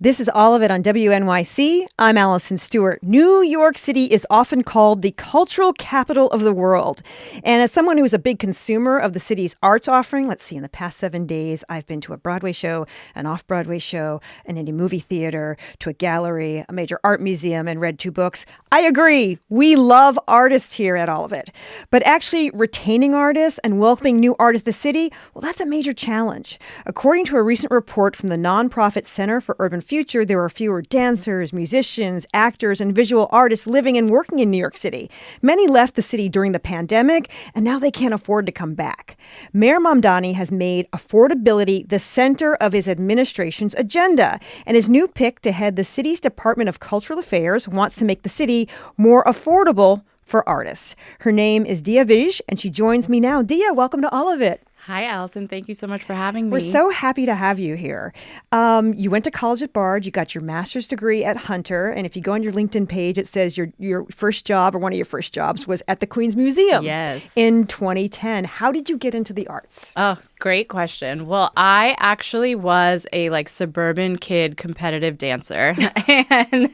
This is all of it on WNYC. I'm Allison Stewart. New York City is often called the cultural capital of the world. And as someone who is a big consumer of the city's arts offering, let's see, in the past 7 days, I've been to a Broadway show, an off-Broadway show, an indie movie theater, to a gallery, a major art museum, and read 2 books. I agree. We love artists here at all of it. But actually retaining artists and welcoming new artists to the city, well, that's a major challenge. According to a recent report from the nonprofit Center for Urban Future, there are fewer dancers, musicians, actors, and visual artists living and working in New York City. Many left the city during the pandemic, and now they can't afford to come back. Mayor Mamdani has made affordability the center of his administration's agenda, and his new pick to head the city's Department of Cultural Affairs wants to make the city more affordable for artists. Her name is Dia Vij, and she joins me now. Dia, welcome to all of it. Hi, Allison. Thank you so much for having me. We're so happy to have you here. You went to college at Bard. You got your master's degree at Hunter. And if you go on your LinkedIn page, it says your first job or one of your first jobs was at the Queens Museum. Yes. In 2010. How did you get into the arts? Oh, great question. Well, I actually was a suburban kid competitive dancer. And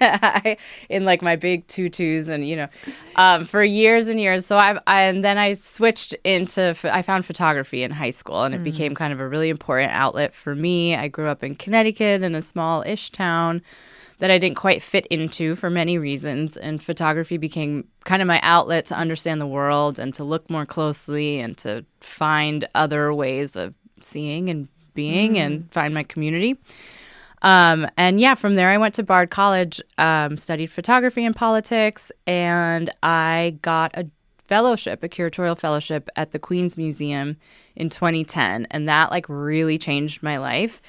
in my big tutus and, for years and years. So and then I switched I found photography in high school, and it became kind of a really important outlet for me. I grew up in Connecticut in a small-ish town that I didn't quite fit into for many reasons, and photography became kind of my outlet to understand the world and to look more closely and to find other ways of seeing and being and find my community. From there I went to Bard College, studied photography and politics, and I got a curatorial fellowship at the Queens Museum in 2010. And that really changed my life.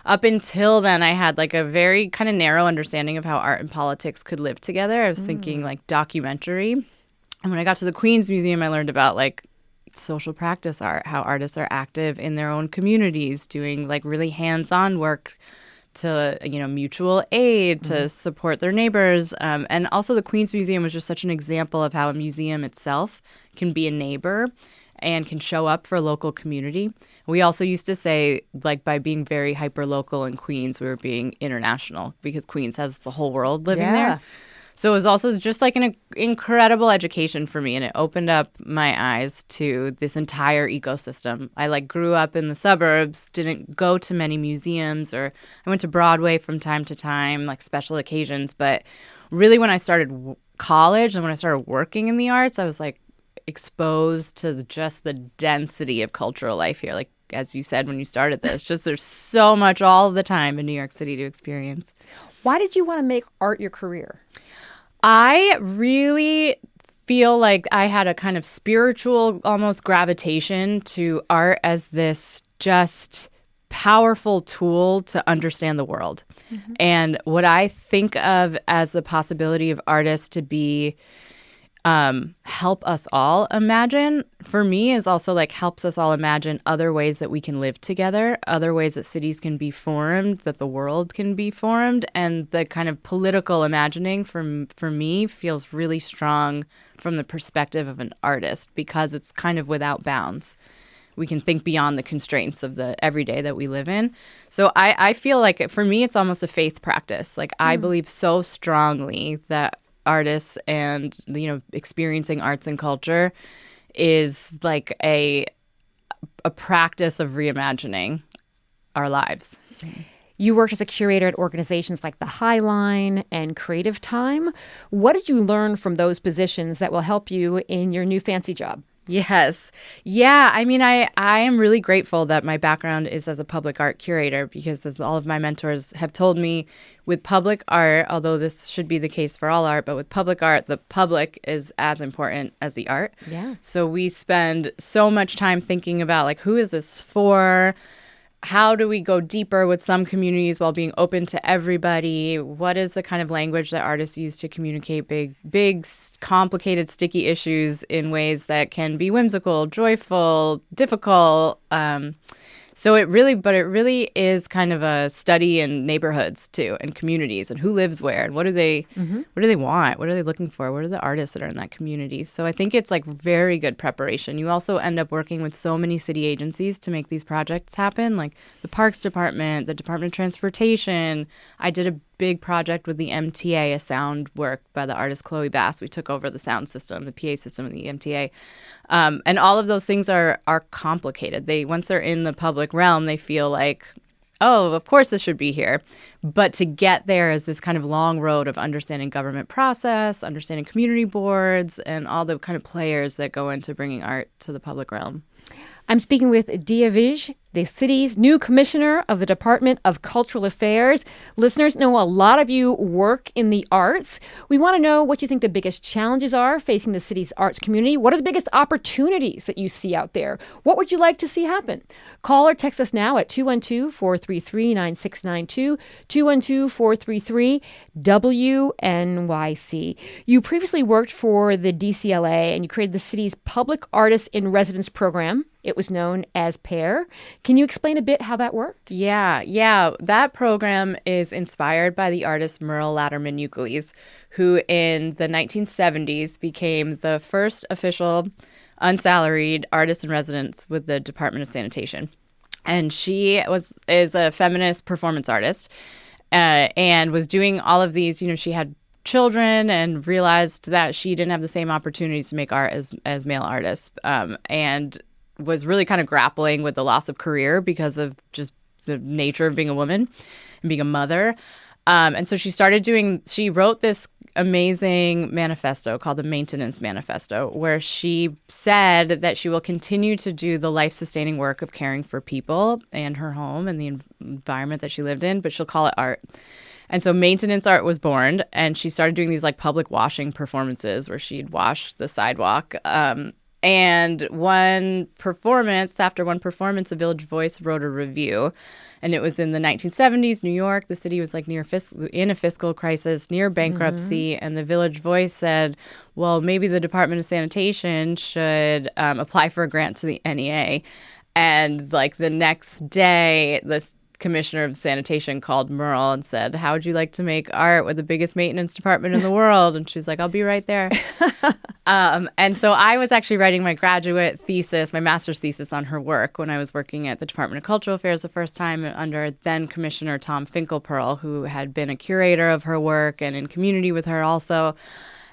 Up until then, I had a very kind of narrow understanding of how art and politics could live together. I was thinking documentary. And when I got to the Queens Museum, I learned about social practice art, how artists are active in their own communities, doing really hands-on work to, mutual aid, to support their neighbors. And also the Queens Museum was just such an example of how a museum itself can be a neighbor and can show up for a local community. We also used to say, by being very hyper-local in Queens, we were being international because Queens has the whole world living there. So it was also just an incredible education for me, and it opened up my eyes to this entire ecosystem. I grew up in the suburbs, didn't go to many museums, or I went to Broadway from time to time, special occasions. But really when I started college and when I started working in the arts, I was exposed to just the density of cultural life here. As you said when you started this, just there's so much all the time in New York City to experience. Why did you want to make art your career? I really feel like I had a kind of spiritual almost gravitation to art as this just powerful tool to understand the world. And what I think of as the possibility of artists to be help us all imagine, for me, is also helps us all imagine other ways that we can live together, other ways that cities can be formed, that the world can be formed. And the kind of political imagining for me feels really strong from the perspective of an artist because it's kind of without bounds. We can think beyond the constraints of the everyday that we live in. So I feel for me, it's almost a faith practice. I believe so strongly that artists and experiencing arts and culture is a practice of reimagining our lives. You worked as a curator at organizations like the High Line and Creative Time. What did you learn from those positions that will help you in your new fancy job? Yes. Yeah. I mean, I am really grateful that my background is as a public art curator because, as all of my mentors have told me, with public art, although this should be the case for all art, but with public art, the public is as important as the art. Yeah. So we spend so much time thinking about who is this for? How do we go deeper with some communities while being open to everybody? What is the kind of language that artists use to communicate big, complicated, sticky issues in ways that can be whimsical, joyful, difficult? So it really is kind of a study in neighborhoods too, and communities, and who lives where, and what do they want, what are they looking for, what are the artists that are in that community. So I think it's like very good preparation. You also end up working with so many city agencies to make these projects happen, like the Parks Department, the Department of Transportation. I did a big project with the MTA, a sound work by the artist Chloe Bass. We took over the sound system, the PA system of the MTA. And all of those things are complicated. Once they're in the public realm, they feel like, oh, of course this should be here. But to get there is this kind of long road of understanding government process, understanding community boards, and all the kind of players that go into bringing art to the public realm. I'm speaking with Dia Vij, the city's new commissioner of the Department of Cultural Affairs. Listeners know a lot of you work in the arts. We want to know what you think the biggest challenges are facing the city's arts community. What are the biggest opportunities that you see out there? What would you like to see happen? Call or text us now at 212-433-9692, 212-433-WNYC. You previously worked for the DCLA and you created the city's Public Artists in Residence program. It was known as PAIR. Can you explain a bit how that worked? Yeah. That program is inspired by the artist Merle Latterman Euclides, who in the 1970s became the first official unsalaried artist in residence with the Department of Sanitation. And she is a feminist performance artist and was doing all of these, she had children and realized that she didn't have the same opportunities to make art as male artists, and was really kind of grappling with the loss of career because of just the nature of being a woman and being a mother. And so she wrote this amazing manifesto called the Maintenance Manifesto, where she said that she will continue to do the life-sustaining work of caring for people and her home and the environment that she lived in, but she'll call it art. And so maintenance art was born, and she started doing these like public washing performances where she'd wash the sidewalk. And after one performance, the Village Voice wrote a review, and it was in the 1970s, New York. The city was like in a fiscal crisis, near bankruptcy, and the Village Voice said, well, maybe the Department of Sanitation should apply for a grant to the NEA. And like the next day, the Commissioner of Sanitation called Merle and said, how would you like to make art with the biggest maintenance department in the world? And she's like, I'll be right there. And so I was actually writing my graduate thesis, my master's thesis on her work when I was working at the Department of Cultural Affairs the first time under then Commissioner Tom Finkelpearl, who had been a curator of her work and in community with her also.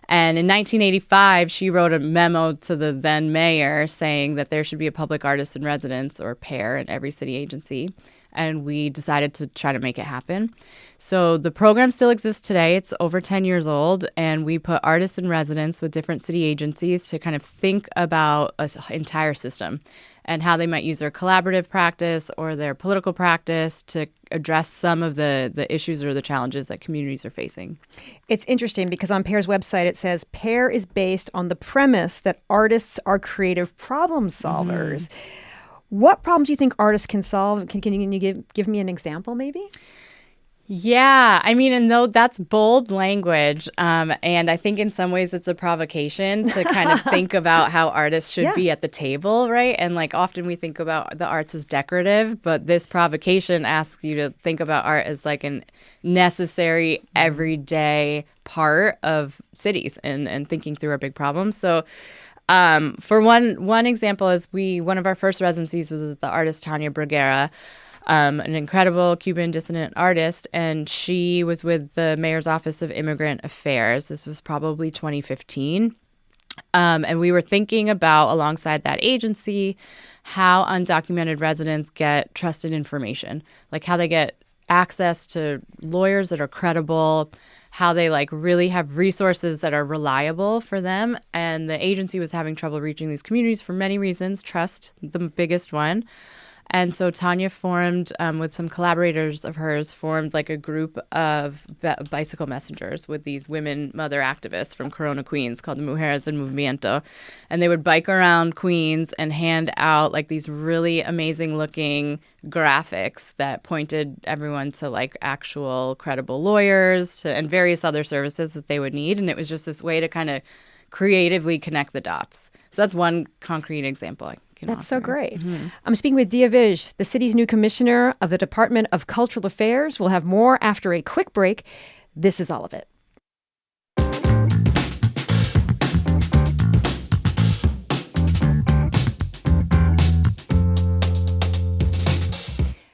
And in 1985, she wrote a memo to the then mayor saying that there should be a public artist in residence, or PAIR, in every city agency. And we decided to try to make it happen. So the program still exists today. It's over 10 years old, and we put artists in residence with different city agencies to kind of think about an entire system and how they might use their collaborative practice or their political practice to address some of the issues or the challenges that communities are facing. It's interesting because on PAIR's website it says PAIR is based on the premise that artists are creative problem solvers. What problems do you think artists can solve? Can you give me an example maybe? Yeah, I mean, and though that's bold language, and I think in some ways it's a provocation to kind of think about how artists should be at the table, right? And like often we think about the arts as decorative, but this provocation asks you to think about art as like a necessary everyday part of cities and thinking through our big problems. So for one example is one of our first residencies was with the artist Tania Bruguera, an incredible Cuban dissident artist, and she was with the Mayor's Office of Immigrant Affairs. This was probably 2015. And we were thinking about, alongside that agency, how undocumented residents get trusted information, like how they get access to lawyers that are credible, how they like really have resources that are reliable for them. And the agency was having trouble reaching these communities for many reasons, trust, the biggest one. And so Tanya formed, with some collaborators of hers, formed like a group of bicycle messengers with these women mother activists from Corona, Queens, called the Mujeres en Movimiento. And they would bike around Queens and hand out like these really amazing looking graphics that pointed everyone to like actual credible lawyers and various other services that they would need. And it was just this way to kind of creatively connect the dots. So that's one concrete example I can That's so offer. great. I'm speaking with Dia Vij, the city's new commissioner of the Department of Cultural Affairs. We'll have more after a quick break. This is all of it.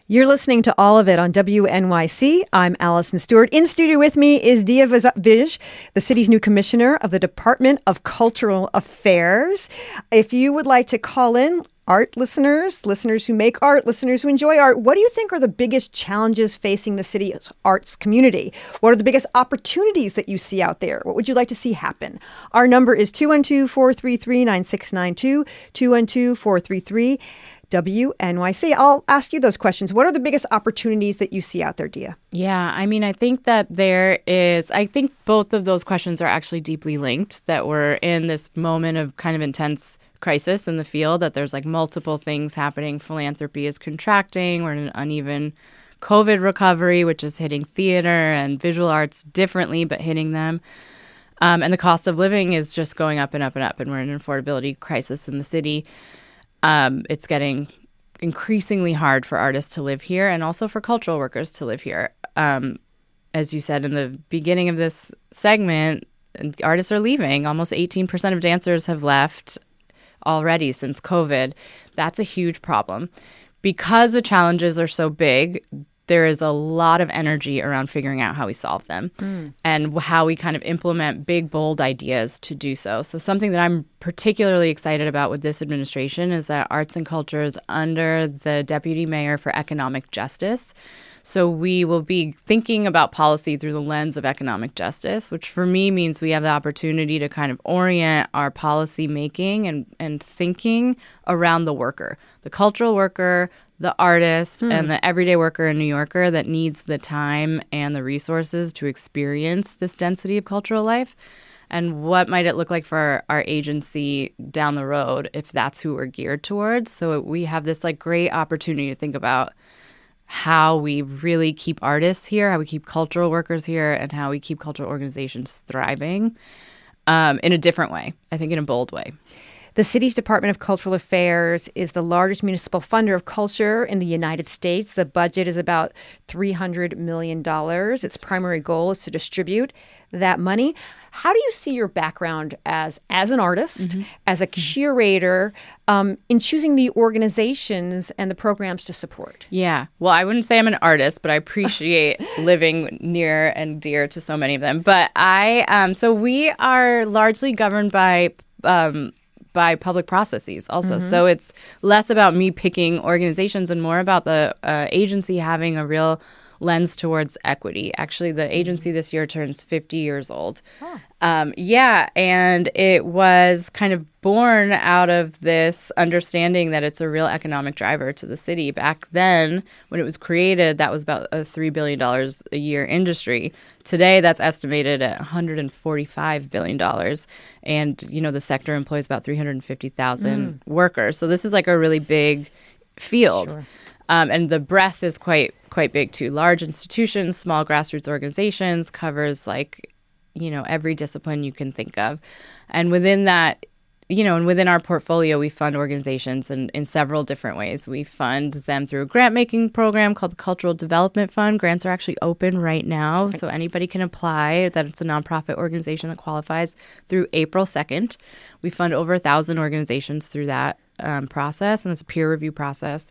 You're listening to All of It on WNYC. I'm Allison Stewart. In studio with me is Dia Vij, the city's new commissioner of the Department of Cultural Affairs. If you would like to call in, art listeners, listeners who make art, listeners who enjoy art, what do you think are the biggest challenges facing the city's arts community? What are the biggest opportunities that you see out there? What would you like to see happen? Our number is 212-433-9692, 212-433 WNYC. I'll ask you those questions. What are the biggest opportunities that you see out there, Dia? Yeah, I mean, I think both of those questions are actually deeply linked, that we're in this moment of kind of intense crisis in the field, that there's like multiple things happening. Philanthropy is contracting. We're in an uneven COVID recovery, which is hitting theater and visual arts differently, but hitting them. And the cost of living is just going up and up and up, and we're in an affordability crisis in the city. It's getting increasingly hard for artists to live here and also for cultural workers to live here. As you said in the beginning of this segment, artists are leaving. Almost 18% of dancers have left already since COVID. That's a huge problem. Because the challenges are so big, there is a lot of energy around figuring out how we solve them and how we kind of implement big, bold ideas to do so. So something that I'm particularly excited about with this administration is that arts and culture is under the Deputy Mayor for Economic Justice. So we will be thinking about policy through the lens of economic justice, which for me means we have the opportunity to kind of orient our policy making and thinking around the worker, the cultural worker, the artist, and the everyday worker and New Yorker that needs the time and the resources to experience this density of cultural life. And what might it look like for our agency down the road if that's who we're geared towards? So we have this like great opportunity to think about how we really keep artists here, how we keep cultural workers here, and how we keep cultural organizations thriving in a different way, I think in a bold way. The city's Department of Cultural Affairs is the largest municipal funder of culture in the United States. The budget is about $300 million. Its primary goal is to distribute that money. How do you see your background as an artist, as a curator, in choosing the organizations and the programs to support? Yeah. Well, I wouldn't say I'm an artist, but I appreciate living near and dear to so many of them. But so we are largely governed by public processes also. So it's less about me picking organizations and more about the agency having a real lens towards equity. Actually, the agency this year turns 50 years old. And it was kind of born out of this understanding that it's a real economic driver to the city. Back then, when it was created, that was about a $3 billion a year industry. Today, that's estimated at $145 billion. And, the sector employs about 350,000 workers. So this is like a really big field. Sure. And the breadth is quite big, too. Large institutions, small grassroots organizations, covers every discipline you can think of. And within that, and within our portfolio, we fund organizations in several different ways. We fund them through a grant-making program called the Cultural Development Fund. Grants are actually open right now, so anybody can apply. That it's a nonprofit organization that qualifies through April 2nd. We fund over 1,000 organizations through that process, and it's a peer review process.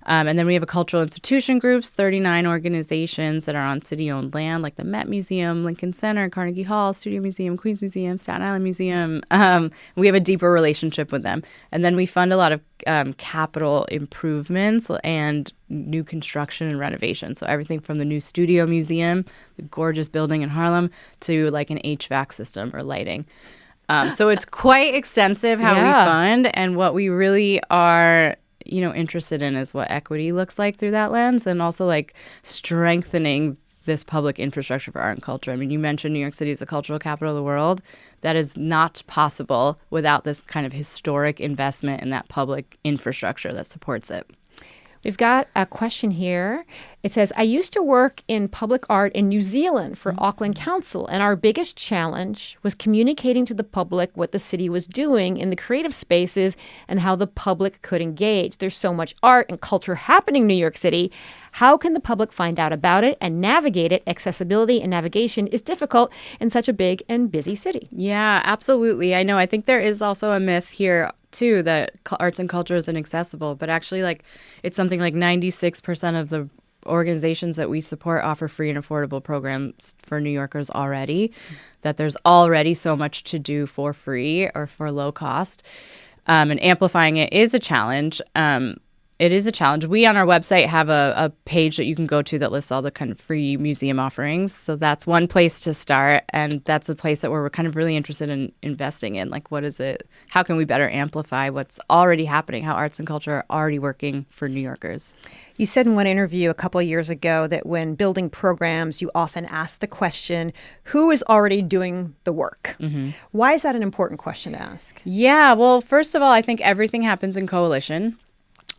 And then we have a cultural institution groups, 39 organizations that are on city-owned land, like the Met Museum, Lincoln Center, Carnegie Hall, Studio Museum, Queens Museum, Staten Island Museum. We have a deeper relationship with them. And then we fund a lot of capital improvements and new construction and renovation. So everything from the new Studio Museum, the gorgeous building in Harlem, to like an HVAC system or lighting. So it's quite extensive how we fund, and what we really are interested in is what equity looks like through that lens, and also like strengthening this public infrastructure for art and culture. I mean, you mentioned New York City is the cultural capital of the world. That is not possible without this kind of historic investment in that public infrastructure that supports it. We've got a question here. It says, I used to work in public art in New Zealand for Auckland Council, and our biggest challenge was communicating to the public what the city was doing in the creative spaces and how the public could engage. There's so much art and culture happening in New York City. How can the public find out about it and navigate it? Accessibility and navigation is difficult in such a big and busy city. Yeah, absolutely. I know. I think there is also a myth here too that arts and culture is inaccessible, but actually it's something like 96% of the organizations that we support offer free and affordable programs for New Yorkers already, that there's already so much to do for free or for low cost. And amplifying it is a challenge. It is a challenge. We on our website have a page that you can go to that lists all the kind of free museum offerings. So that's one place to start. And that's a place that we're kind of really interested in investing in. Like, what is it? How can we better amplify what's already happening, how arts and culture are already working for New Yorkers? You said in one interview a couple of years ago that when building programs, you often ask the question, who is already doing the work? Mm-hmm. Why is that an important question to ask? Yeah, well, first of all, I think everything happens in coalition.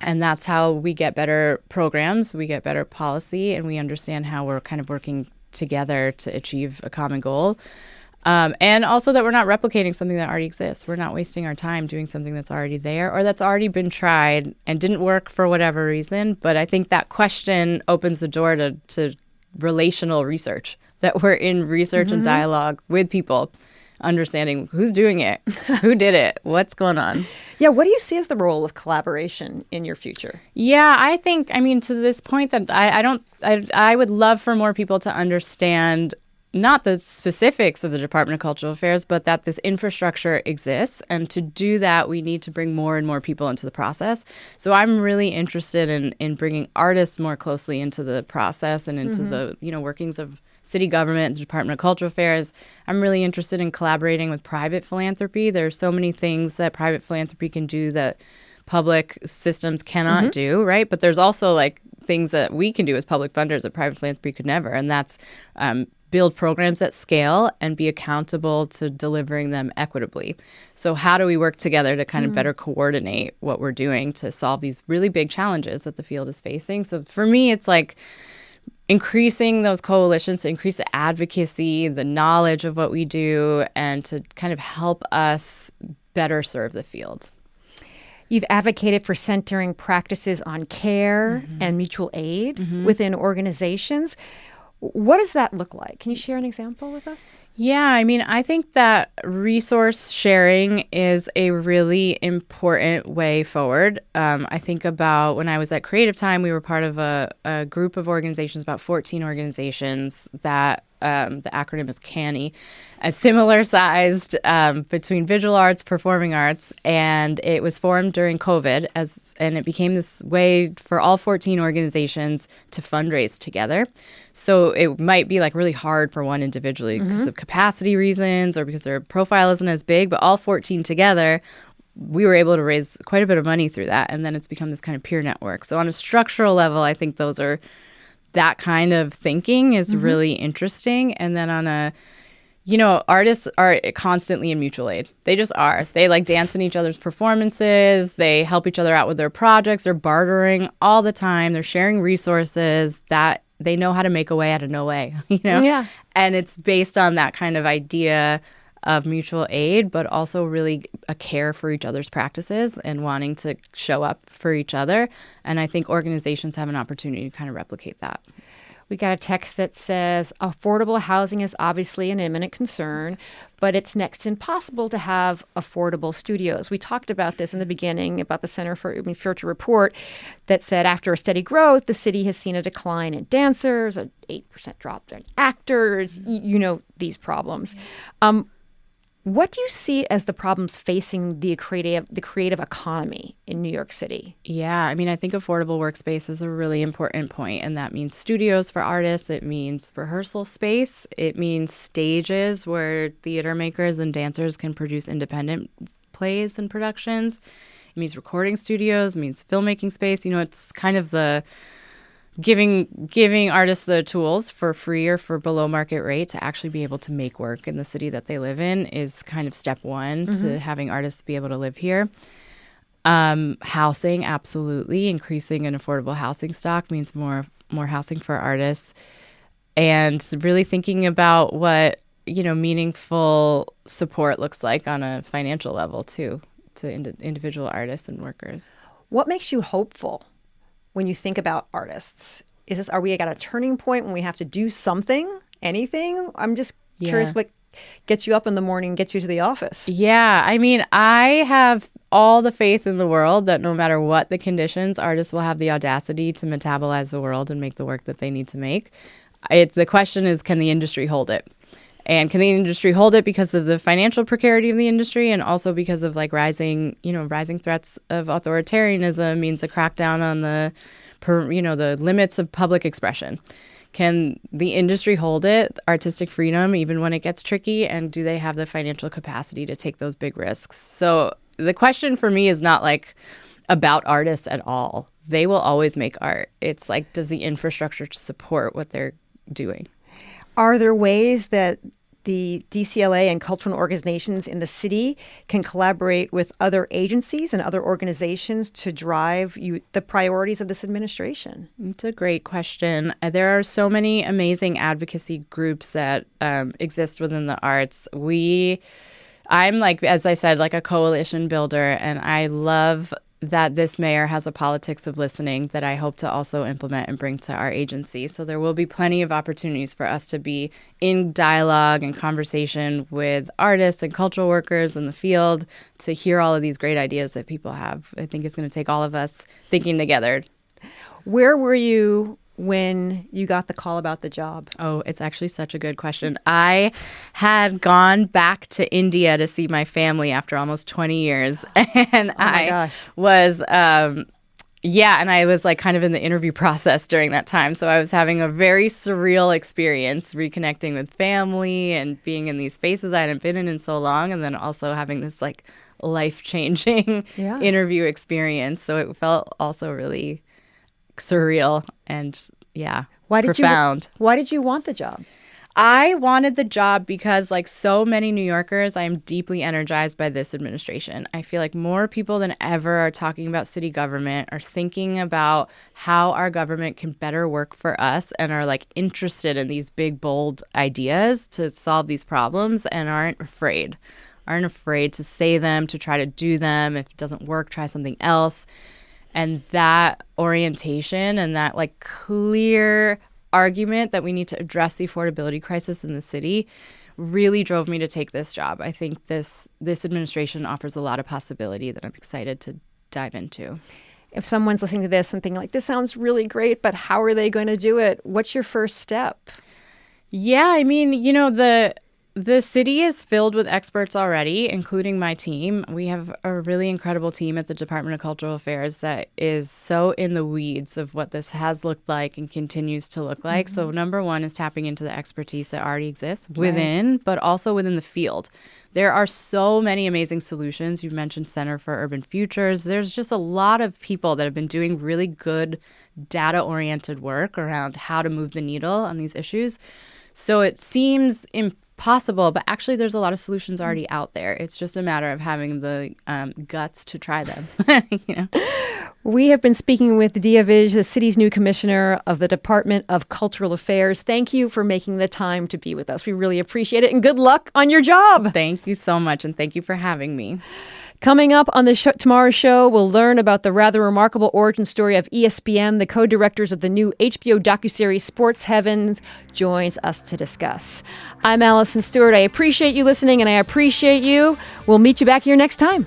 And that's how we get better programs, we get better policy, and we understand how we're kind of working together to achieve a common goal. And also that we're not replicating something that already exists. We're not wasting our time doing something that's already there or that's already been tried and didn't work for whatever reason. But I think that question opens the door to relational research, that we're in research and dialogue with people, understanding who's doing it, who did it, what's going on. Yeah, what do you see as the role of collaboration in your future? Yeah, I think, to this point that I would love for more people to understand not the specifics of the Department of Cultural Affairs, but that this infrastructure exists. And to do that, we need to bring more and more people into the process. So I'm really interested in bringing artists more closely into the process and into the workings of city government, the Department of Cultural Affairs. I'm really interested in collaborating with private philanthropy. There are so many things that private philanthropy can do that public systems cannot do, right? But there's also things that we can do as public funders that private philanthropy could never, and that's build programs at scale and be accountable to delivering them equitably. So how do we work together to kind of better coordinate what we're doing to solve these really big challenges that the field is facing? So for me, it's increasing those coalitions to increase the advocacy, the knowledge of what we do, and to kind of help us better serve the field. You've advocated for centering practices on care and mutual aid within organizations. What does that look like? Can you share an example with us? Yeah, I think that resource sharing is a really important way forward. I think about when I was at Creative Time, we were part of a group of organizations, about 14 organizations that the acronym is CANI, a similar sized between visual arts, performing arts, and it was formed during COVID and it became this way for all 14 organizations to fundraise together. So it might be really hard for one individually because of capacity reasons or because their profile isn't as big, but all 14 together, we were able to raise quite a bit of money through that. And then it's become this kind of peer network. So on a structural level, I think that kind of thinking is really interesting. And then on a, artists are constantly in mutual aid. They just are. They dance in each other's performances. They help each other out with their projects. They're bartering all the time. They're sharing resources that they know how to make a way out of no way, Yeah. And it's based on that kind of idea of mutual aid, but also really a care for each other's practices and wanting to show up for each other. And I think organizations have an opportunity to kind of replicate that. We got a text that says, affordable housing is obviously an imminent concern, but it's next to impossible to have affordable studios. We talked about this in the beginning, about the Center for Urban Future report that said after a steady growth, the city has seen a decline in dancers, an 8% drop in actors, these problems. What do you see as the problems facing the creative economy in New York City? Yeah, I think affordable workspace is a really important point, and that means studios for artists. It means rehearsal space. It means stages where theater makers and dancers can produce independent plays and productions. It means recording studios. It means filmmaking space. It's kind of the giving artists the tools for free or for below market rate to actually be able to make work in the city that they live in is kind of step one to having artists be able to live here. Housing, absolutely. Increasing an affordable housing stock means more housing for artists. And really thinking about what, meaningful support looks like on a financial level, too, to individual artists and workers. What makes you hopeful when you think about artists? Are we at a turning point when we have to do something, anything? I'm just curious what gets you up in the morning, gets you to the office. Yeah, I mean, I have all the faith in the world that no matter what the conditions, artists will have the audacity to metabolize the world and make the work that they need to make. The question is, can the industry hold it? And can the industry hold it because of the financial precarity of the industry, and also because of rising threats of authoritarianism means a crackdown on the limits of public expression. Can the industry hold it, artistic freedom, even when it gets tricky? And do they have the financial capacity to take those big risks? So the question for me is not about artists at all. They will always make art. It's does the infrastructure support what they're doing? Are there ways that the DCLA and cultural organizations in the city can collaborate with other agencies and other organizations to drive the priorities of this administration? It's a great question. There are so many amazing advocacy groups that exist within the arts. I'm as I said, a coalition builder, and I love that this mayor has a politics of listening that I hope to also implement and bring to our agency. So there will be plenty of opportunities for us to be in dialogue and conversation with artists and cultural workers in the field to hear all of these great ideas that people have. I think it's going to take all of us thinking together. Where were you when you got the call about the job? Oh, it's actually such a good question. I had gone back to India to see my family after almost 20 years. And I was, and I was kind of in the interview process during that time. So I was having a very surreal experience reconnecting with family and being in these spaces I hadn't been in so long. And then also having this life-changing interview experience. So it felt also really surreal and profound. Why did you want the job? I wanted the job because, so many New Yorkers, I am deeply energized by this administration. I feel like more people than ever are talking about city government, are thinking about how our government can better work for us, and are interested in these big, bold ideas to solve these problems, and aren't afraid to say them, to try to do them. If it doesn't work, try something else. And that orientation and that clear argument that we need to address the affordability crisis in the city really drove me to take this job. I think this administration offers a lot of possibility that I'm excited to dive into. If someone's listening to this and thinking this sounds really great, but how are they going to do it? What's your first step? Yeah, I mean, the city is filled with experts already, including my team. We have a really incredible team at the Department of Cultural Affairs that is so in the weeds of what this has looked like and continues to look like. Mm-hmm. So number one is tapping into the expertise that already exists within, but also within the field. There are so many amazing solutions. You mentioned Center for Urban Futures. There's just a lot of people that have been doing really good data-oriented work around how to move the needle on these issues. So it seems possible, but actually there's a lot of solutions already out there. It's just a matter of having the guts to try them. We have been speaking with Dia Vij, the city's new commissioner of the Department of Cultural Affairs. Thank you for making the time to be with us. We really appreciate it, and good luck on your job. Thank you so much, and thank you for having me. Coming up on tomorrow's show, we'll learn about the rather remarkable origin story of ESPN. The co-directors of the new HBO docuseries Sports Heavens joins us to discuss. I'm Allison Stewart. I appreciate you listening, and I appreciate you. We'll meet you back here next time.